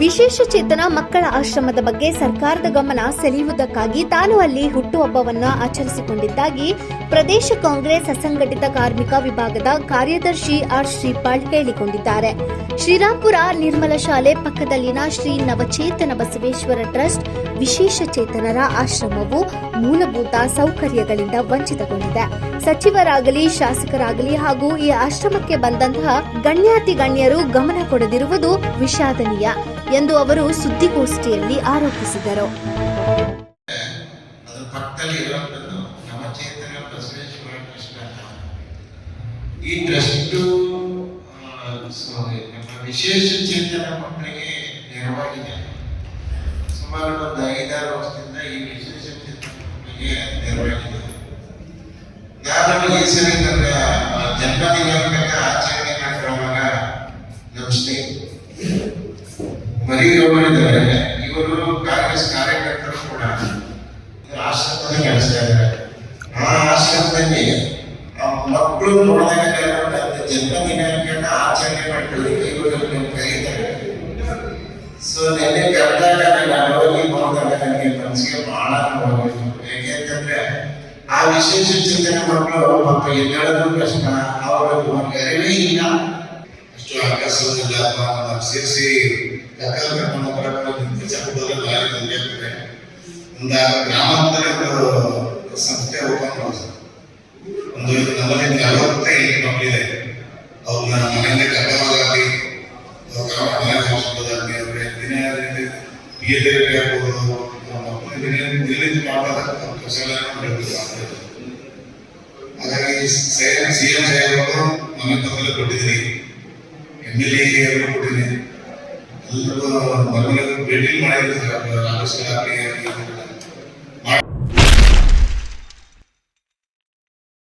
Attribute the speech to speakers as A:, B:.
A: ವಿಶೇಷ ಚೇತನ ಮಕ್ಕಳ ಆಶ್ರಮದ ಬಗ್ಗೆ ಸರ್ಕಾರದ ಗಮನ ಸೆಳೆಯುವುದಕ್ಕಾಗಿ ತಾನು ಅಲ್ಲಿ ಹುಟ್ಟುಹಬ್ಬವನ್ನು ಆಚರಿಸಿಕೊಂಡಿದ್ದಾಗಿ ಪ್ರದೇಶ ಕಾಂಗ್ರೆಸ್ ಅಸಂಘಟಿತ ಕಾರ್ಮಿಕ ವಿಭಾಗದ ಕಾರ್ಯದರ್ಶಿ ಆರ್ ಶ್ರೀಪಾಲ್ ಹೇಳಿಕೊಂಡಿದ್ದಾರೆ. ಶ್ರೀರಾಂಪುರ ನಿರ್ಮಲ ಶಾಲೆ ಪಕ್ಕದಲ್ಲಿನ ಶ್ರೀ ನವಚೇತನ ಬಸವೇಶ್ವರ ಟ್ರಸ್ಟ್ ವಿಶೇಷ ಚೇತನರ ಆಶ್ರಮವು ಮೂಲಭೂತ ಸೌಕರ್ಯಗಳಿಂದ ವಂಚಿತಗೊಂಡಿದೆ. ಸಚಿವರಾಗಲಿ ಶಾಸಕರಾಗಲಿ ಹಾಗೂ ಈ ಆಶ್ರಮಕ್ಕೆ ಬಂದಂತಹ ಗಣ್ಯಾತಿ ಗಣ್ಯರು ಗಮನ ಕೊಡದಿರುವುದು ವಿಷಾದನೀಯ ಎಂದು ಅವರು ಸುದ್ದಿಗೋಷ್ಠಿಯಲ್ಲಿ ಆರೋಪಿಸಿದರು.
B: ಈ ಟ್ರಸ್ಟ್ ವಿಶೇಷ ಚೇತನ ಮಕ್ಕಳಿಗೆ ನೆರವಾಗಿದೆ. ಸುಮಾರು ಒಂದು 5-6 ವರ್ಷದಿಂದ ಈ ವಿಶೇಷ ಚೇತನ ಮಕ್ಕಳಿಗೆ ನೆರವಾಗಿದೆ. ನಾನು ಈ ಸರಿ ನನ್ನ ಜನ್ಮದಿನಾಂಕದ ಆಚರಣೆ ಮಾಡಿರುವಾಗ ನಮ್ಮ ಸ್ನೇಹಿತರು ಮರಿಗೌಡರಿದ್ದಾರೆ. ಇವರು ಕಾಂಗ್ರೆಸ್ ಕಾರ್ಯಕರ್ತರು ಕೂಡ ಆಶ್ರಮದಲ್ಲಿ ನಡೆಸ್ತಾ ಇದ್ದಾರೆ. ಆ ಆಶ್ರಮದಲ್ಲಿ ಮಕ್ಕಳು ನೋಡಿದಾಗ ಜನ್ಮ ದಿನಾಂಕನ ಆಚರಣೆ ಮಾಡ್ಕೊಳ್ಳಿಕ್ಕೆ ಇವರು ಕರೀತಾರೆ. ಸೊ ನಿನ್ನೆ ಕರೆದಾಗ ನಾನು ಹೋಗಿ ನೋಡಿದಾಗ ನನಗೆ ಮನಸ್ಸಿಗೆ ಬಹಳ ನೋವಾಯಿತು. ಯಾಕೆಂತಂದ್ರೆ ಆ ವಿಶೇಷ ಚೇತನ ಮಕ್ಕಳು ಪಾಪ ಎದ್ದೇಳೋದು ಕಷ್ಟ, ಅವರು ಅರಿವೇ ಇಲ್ಲ. ಅಷ್ಟು ಆಕರ್ಷಿಲ್ಲ ಸೇರಿಸಿ ಕರ್ಕೊಂಡು ಬರಬೇಕು ಚಪ್ಪದಲ್ಲಿ ಒಂದು ಗ್ರಾಮಾಂತರ ಸಂಸ್ಥೆ ಓಪನ್ ಮಾಡೋದು. ಒಂದು ನಮ್ಮಲ್ಲಿ 45 ಮಕ್ಕಳಿದೆ. ಅವ್ರನ್ನ ಮನೆಯಿಂದ ಕರ್ಕೊಂಡೋದಾಗಲಿ ಮನೆಗೆ ಅಂದ್ರೆ ದಿನ ಆಗ್ಬೋದು ಹಾಗಾಗಿ ಸಿಎಂ ಸಾಹೇಬರು ಮನೆ ತಮ್ಮಲ್ಲಿ ಕೊಟ್ಟಿದ್ದೀನಿ, MLA ಕೊಟ್ಟಿದ್ದೀನಿ. ಎಲ್ಲರೂ ಮನೆಗೆ ಭೇಟಿ ಮಾಡಿದ್ರು.